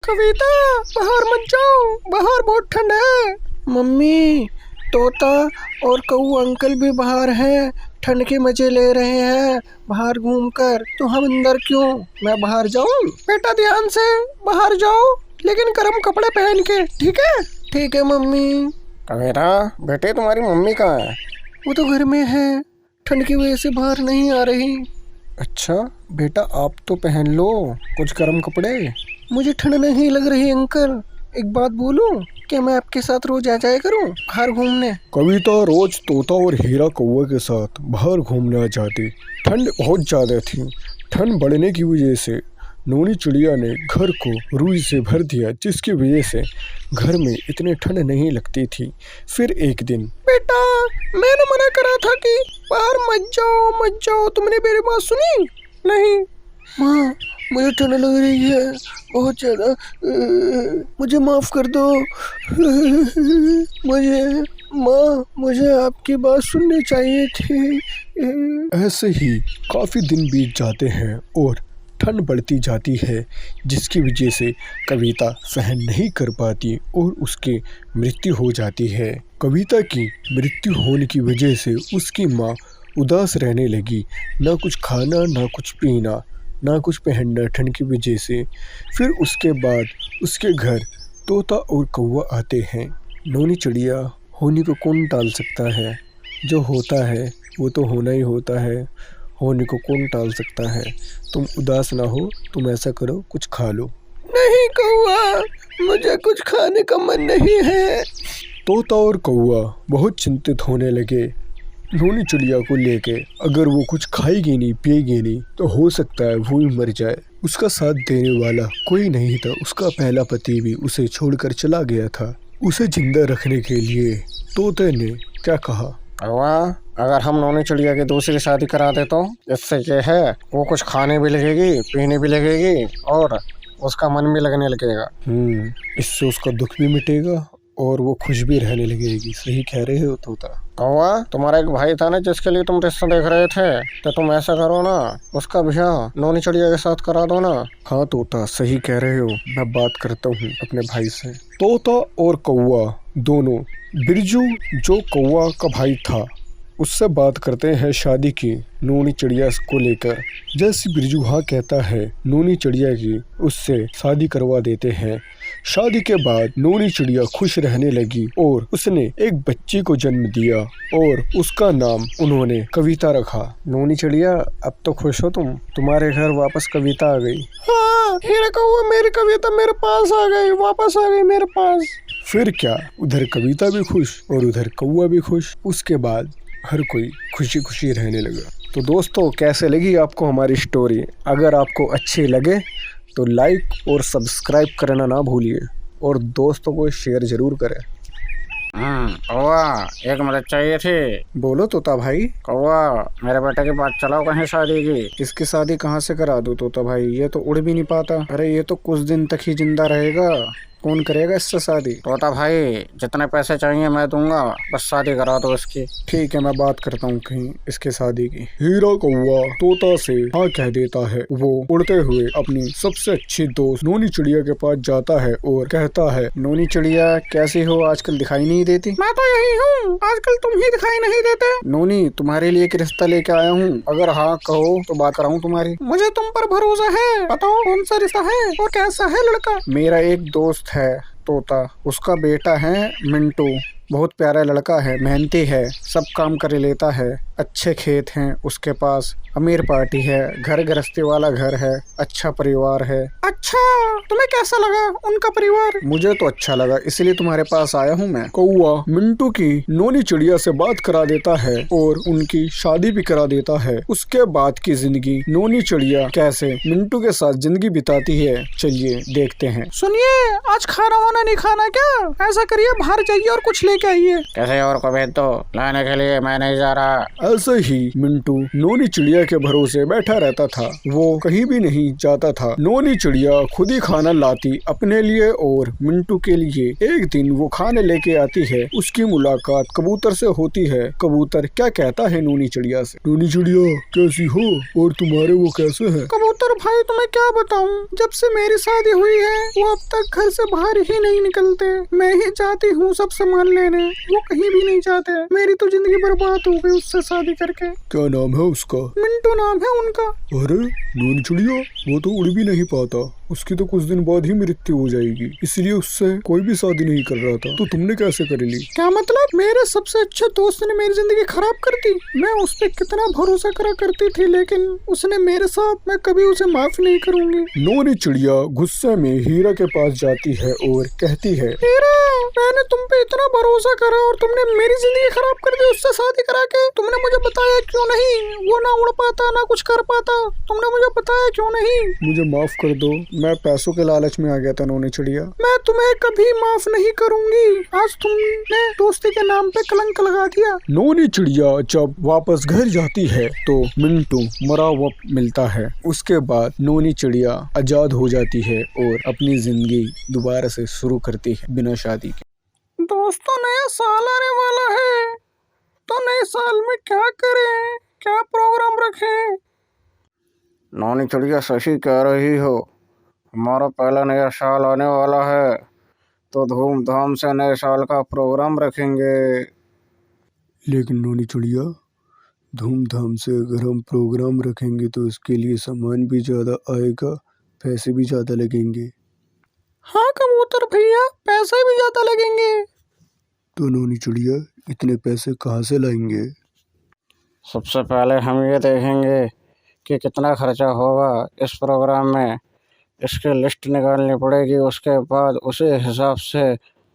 कविता बाहर मत जाओ, बाहर बहुत ठंड है। मम्मी, तोता और कौआ अंकल भी बाहर हैं, ठंड के मजे ले रहे हैं बाहर घूमकर, तो हम अंदर क्यों? मैं बाहर जाऊं? बेटा ध्यान से बाहर जाओ, लेकिन गर्म कपड़े पहन के, ठीक है? ठीक है मम्मी। कविता बेटे, तुम्हारी मम्मी कहाँ है? वो तो घर में है, ठंड की वजह से बाहर नहीं आ रही। अच्छा बेटा, आप तो पहन लो कुछ गर्म कपड़े। मुझे ठंड नहीं लग रही अंकल। एक बात बोलूं, क्या मैं आपके साथ रोज आ जाया करूं बाहर घूमने? कविता रोज तोता और हीरा कौवा के साथ बाहर घूमने आ जाती। ठंड बहुत ज़्यादा थी। ठंड बढ़ने की वजह से नोनी चिड़िया ने घर को रुई से भर दिया, जिसकी वजह से घर में इतनी ठंड नहीं लगती थी। फिर एक दिन, बेटा मैंने मना करा था कि बाहर मत जाओ मत जाओ, तुमने मेरी बात सुनी नहीं? माँ, मुझे ठंड लग रही है बहुत ज़्यादा, मुझे माफ़ कर दो। मुझे आपकी बात सुननी चाहिए थी। ऐसे ही काफ़ी दिन बीत जाते हैं और ठंड बढ़ती जाती है, जिसकी वजह से कविता सहन नहीं कर पाती और उसकी मृत्यु हो जाती है। कविता की मृत्यु होने की वजह से उसकी माँ उदास रहने लगी, ना कुछ खाना ना कुछ पीना ना कुछ पहनना ठंड की वजह से। फिर उसके बाद उसके घर तोता और कौवा आते हैं। नोनी चिड़िया होने को कौन टाल सकता है? जो होता है वो तो होना ही होता है, होने को कौन टाल सकता है? तुम उदास ना हो, तुम ऐसा करो कुछ खा लो। नहीं कौवा, मुझे कुछ खाने का मन नहीं है। तोता और कौवा बहुत चिंतित होने लगे नोनी चिड़िया को लेके। अगर वो कुछ खाएगी नहीं पिएगी नहीं तो हो सकता है वो ही मर जाए। उसका साथ देने वाला कोई नहीं था, उसका पहला पति भी उसे छोड़कर चला गया था। उसे जिंदा रखने के लिए तोते ने क्या कहा, कौवा, अगर हम नोनी चिड़िया की दूसरी शादी करा दे तो इससे ये है, वो कुछ खाने भी लगेगी पीने भी लगेगी और उसका मन भी लगने लगेगा। इससे उसका दुख भी मिटेगा और वो खुश भी रहने लगेगी। सही कह रहे हो तोता। कौवा, तुम्हारा एक भाई था ना जिसके लिए तुम रिश्ता देख रहे थे, तो तुम ऐसा करो ना, उसका ब्याह नोनी चिड़िया के साथ करा दो ना। हाँ तोता, सही कह रहे हो, मैं बात करता हूँ अपने भाई से। तोता और कौवा दोनों, बिरजू जो कौवा का भाई था उससे बात करते हैं शादी की नोनी चिड़िया को लेकर। जैसे बिरजू हाँ कहता है, नोनी चिड़िया की उससे शादी करवा देते हैं। शादी के बाद नोनी चिड़िया खुश रहने लगी और उसने एक बच्ची को जन्म दिया और उसका नाम उन्होंने कविता रखा। नोनी चिड़िया, अब तो खुश हो तुम, तुम्हारे घर वापस कविता आ गई। हाँ हीरा कौवा, मेरी कविता मेरे पास आ गई, वापस आ गई मेरे पास। फिर क्या, उधर कविता भी खुश और उधर कौवा भी खुश। उसके बाद हर कोई खुशी खुशी रहने लगा। तो दोस्तों, कैसे लगी आपको हमारी स्टोरी? अगर आपको अच्छी लगे तो लाइक और सब्सक्राइब करना ना भूलिए और दोस्तों को शेयर ज़रूर करें। कौवा, एक मदद चाहिए थी। बोलो तोता भाई। कौवा, मेरे बेटे की बात चलाओ कहीं शादी की। इसकी शादी कहाँ से करा दूँ तोता भाई? ये तो उड़ भी नहीं पाता। अरे ये तो कुछ दिन तक ही जिंदा रहेगा, कौन करेगा इससे शादी? तोता भाई, जितने पैसे चाहिए मैं दूंगा, बस शादी करा दो इसकी। ठीक है, मैं बात करता हूँ कहीं इसके शादी की। हीरा कौवा तोता से हाँ कह देता है। वो उड़ते हुए अपनी सबसे अच्छी दोस्त नोनी चिड़िया के पास जाता है और कहता है, नोनी चिड़िया कैसी हो, आजकल दिखाई नहीं देती? मैं तो यही हूँ, आजकल तुम ही दिखाई नहीं देते। नोनी, तुम्हारे लिए एक रिश्ता लेके आया हूँ, अगर हाँ कहो तो बात कराऊँ तुम्हारी। मुझे तुम पर भरोसा है, बताओ कौन सा रिश्ता है और कैसा है लड़का? मेरा एक दोस्त है तोता, उसका बेटा है मिंटू, बहुत प्यारा लड़का है, मेहनती है, सब काम कर लेता है, अच्छे खेत हैं उसके पास, अमीर पार्टी है, घर गृहस्थी वाला घर है, अच्छा परिवार है। अच्छा, तुम्हें कैसा लगा उनका परिवार? मुझे तो अच्छा लगा, इसलिए तुम्हारे पास आया हूँ मैं। कौवा मिंटू की नोनी चिड़िया से बात करा देता है और उनकी शादी भी करा देता है। उसके बाद की जिंदगी नोनी चिड़िया कैसे मिंटू के साथ जिंदगी बिताती है, चलिए देखते हैं। सुनिए, आज खाना वाना नहीं खाना क्या? ऐसा करिए बाहर जाइए और कुछ लेके आइए। कैसे और को भेज दो, लाने के लिए मैं नहीं जा रहा। ऐसे ही मिंटू नोनी चिड़िया के भरोसे बैठा रहता था। वो कहीं भी नहीं जाता था। नोनी चिड़िया खुद ही खाना लाती अपने लिए और मिंटू के लिए। एक दिन वो खाने लेके आती है। उसकी मुलाकात कबूतर से होती है। कबूतर क्या कहता है नोनी चिड़िया से? नोनी चिड़िया कैसी हो और तुम्हारे वो कैसे है? कबूतर भाई तुम्हें क्या बताऊं, जब से मेरी शादी हुई है वो अब तक घर से बाहर ही नहीं निकलते। मैं ही जाती हूँ सब सामान लेने, वो कहीं भी नहीं जाते। मेरी तो जिंदगी बर्बाद हो गई उससे शादी करके। क्या नाम है उसका? मिंटू नाम है उनका। अरे नोनी चिड़िया, वो तो उड़ भी नहीं पाता। उसकी तो कुछ दिन बाद ही मृत्यु हो जाएगी, इसलिए उससे कोई भी शादी नहीं कर रहा था। तो तुमने कैसे कर ली? क्या मतलब? मेरे सबसे अच्छे दोस्त ने मेरी जिंदगी खराब कर दी। मैं उस पर कितना भरोसा करा करती थी, लेकिन उसने मेरे साथ, मैं कभी उसे माफ नहीं करूंगी। नोनी चिड़िया गुस्से में हीरा के पास जाती है और कहती है, हीरा, मैंने तुम पे इतना भरोसा करा और तुमने मेरी जिंदगी खराब कर दी उससे शादी करा के। तुमने मुझे बताया क्यों नहीं? वो ना उड़ पाता ना कुछ कर पाता, तुमने मुझे बताया क्यों नहीं? मुझे माफ कर दो, मैं पैसों के लालच में आ गया था नोनी चिड़िया। मैं तुम्हें कभी माफ नहीं करूंगी। आज तुमने दोस्ती के नाम पे कलंक लगा दिया। नोनी चिड़िया जब वापस घर जाती है तो मिंटू मरा हुआ मिलता है। उसके बाद नोनी चिड़िया आजाद हो जाती है और अपनी जिंदगी दोबारा से शुरू करती है बिना शादी के। दोस्तों, नया साल आने वाला है, तो नए साल में क्या करें, क्या प्रोग्राम रखें? नौनी चिड़िया सही कह रही हो। हमारा पहला नया साल आने वाला है, तो धूमधाम से नए साल का प्रोग्राम रखेंगे। लेकिन नोनी चिड़िया, धूमधाम से अगर हम प्रोग्राम रखेंगे तो इसके लिए सामान भी ज़्यादा आएगा, पैसे भी ज़्यादा लगेंगे। हाँ कबूतर भैया, पैसे भी ज्यादा लगेंगे। तो नोनी चिड़िया इतने पैसे कहाँ से लाएंगे? सबसे पहले हम ये देखेंगे कि कितना खर्चा होगा इस प्रोग्राम में। इसकी लिस्ट निकालनी पड़ेगी, उसके बाद उसी हिसाब से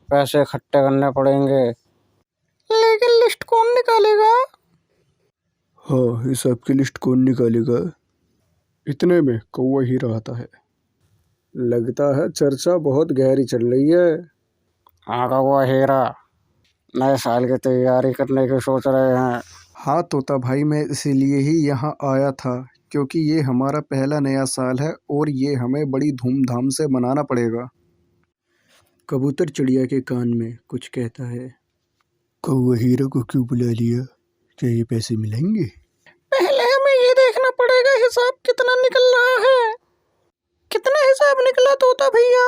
पैसे इकट्ठे करने पड़ेंगे। लेकिन लिस्ट कौन निकालेगा? हाँ, हिसाब की लिस्ट कौन निकालेगा? इतने में कौवा हीरा आता है। लगता है चर्चा बहुत गहरी चल रही है। हाँ कौवा हीरा, नए साल की तैयारी करने की सोच रहे हैं। हाँ तोता भाई, मैं इसीलिए ही यहाँ आया था, क्योंकि ये हमारा पहला नया साल है और ये हमें बड़ी धूमधाम से मनाना पड़ेगा। कबूतर चिड़िया के कान में कुछ कहता है। कौवा हीरा को क्यों बुला लिया? क्या ये पैसे मिलेंगे? पहले हमें ये देखना पड़ेगा हिसाब कितना निकल रहा है। कितना हिसाब निकला तोता भैया?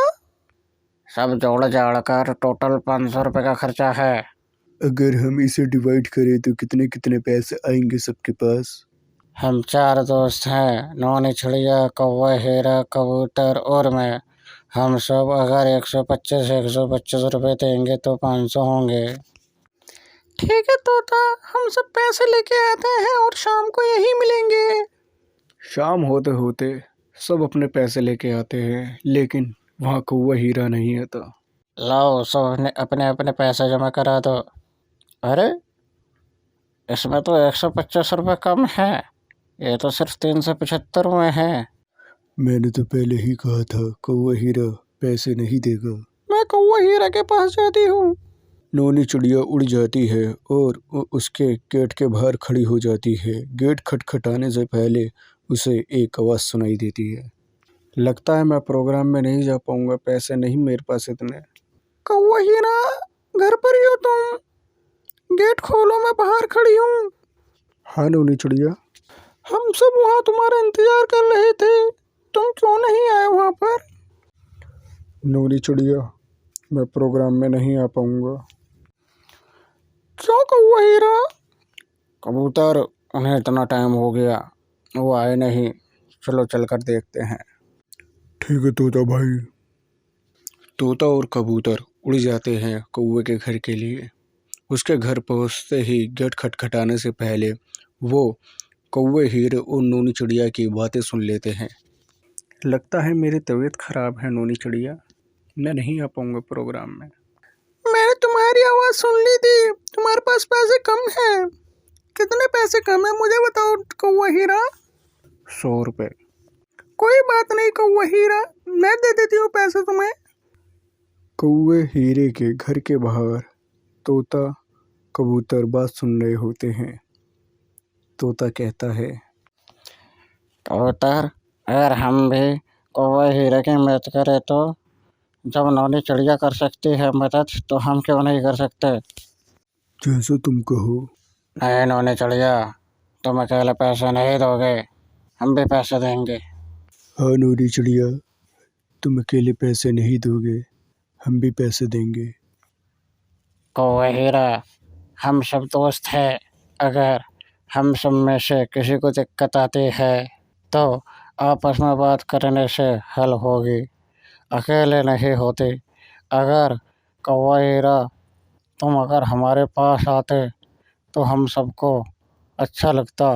सब जोड़ जाड़ कर टोटल 500 रुपये का खर्चा है। अगर हम इसे डिवाइड करें तो कितने कितने पैसे आएंगे सबके पास? हम 4 दोस्त हैं, नौनी चिड़िया, कौवा हीरा, कबूतर और मैं। हम सब अगर 125 रुपये देंगे तो 500 होंगे। ठीक है तोता, हम सब पैसे लेके आते हैं और शाम को यही मिलेंगे। शाम होते होते सब अपने पैसे लेके आते हैं, लेकिन वहाँ कौवा हीरा नहीं आता। लाओ, सब ने अपने अपने पैसे जमा करा दो। अरे, इसमें तो 125 रुपये कम है, ये तो सिर्फ 375 में है। मैंने तो पहले ही कहा था कौवा हीरा पैसे नहीं देगा। मैं कौवा हीरा के पास जाती हूँ। नोनी चिड़िया उड़ जाती है और उसके गेट के बाहर खड़ी हो जाती है। गेट खटखटाने से पहले उसे एक आवाज़ सुनाई देती है। लगता है मैं प्रोग्राम में नहीं जा पाऊंगा, पैसे नहीं मेरे पास इतने। कौवा हीरा, घर पर ही हो तुम? गेट खोलो, मैं बाहर खड़ी हूँ। हाँ नोनी चिड़िया। हम सब वहाँ तुम्हारा इंतजार कर रहे थे, तुम क्यों नहीं आए वहाँ पर? नोनी चिड़िया, मैं प्रोग्राम में नहीं आ पाऊंगा। क्यों कौवा हीरा? कबूतर, उन्हें इतना टाइम हो गया, वो आए नहीं। चलो चलकर देखते हैं। ठीक है तोता भाई। तोता और कबूतर उड़ जाते हैं कौवे के घर के लिए। उसके घर पहुंचते ही गेट खटखटाने से पहले वो कौवे हीरे और नोनी चिड़िया की बातें सुन लेते हैं। लगता है मेरी तबीयत खराब है नोनी चिड़िया, मैं नहीं आ पाऊंगा प्रोग्राम में। मैंने तुम्हारी आवाज़ सुन ली थी, तुम्हारे पास पैसे कम हैं। कितने पैसे कम है मुझे बताओ कौवा हीरा? 100 रुपये। कोई बात नहीं कौवा हीरा, मैं दे देती हूँ पैसे तुम्हें। कौवे हीरे के घर के बाहर तोता कबूतर बात सुन रहे होते हैं। तोता कहता है, कबूतर, अगर हम भी कौवा हीरे की मदद करें तो जब नौनी चिड़िया कर सकती है मदद तो हम क्यों नहीं कर सकते। जैसा तुम कहो। नहीं नौनी चिड़िया, तुम अकेले पैसे नहीं दोगे, हम भी पैसे देंगे। हाँ नौनी चिड़िया, तुम अकेले पैसे नहीं दोगे, हम भी पैसे देंगे। कौवा हीरा, हम सब दोस्त हैं, अगर हम सब में से किसी को दिक्कत आती है तो आपस में बात करने से हल होगी, अकेले नहीं होती। अगर कौवा हीरा तुम अगर हमारे पास आते तो हम सबको अच्छा लगता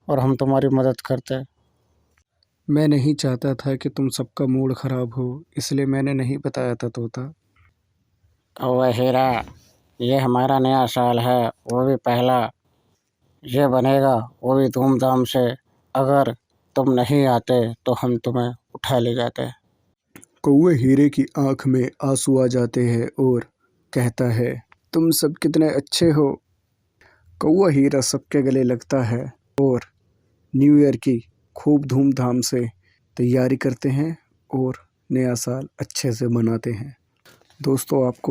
और हम तुम्हारी मदद करते। मैं नहीं चाहता था कि तुम सबका मूड खराब हो, इसलिए मैंने नहीं बताया था तोता। कौवा हीरा, ये हमारा नया साल है, वो भी पहला, ये बनेगा वो भी धूमधाम से। अगर तुम नहीं आते तो हम तुम्हें उठा ले जाते। कौवे हीरे की आंख में आंसू आ जाते हैं और कहता है, तुम सब कितने अच्छे हो। कौवा हीरा सबके गले लगता है और न्यू ईयर की खूब धूमधाम से तैयारी करते हैं और नया साल अच्छे से मनाते हैं। दोस्तों, आपको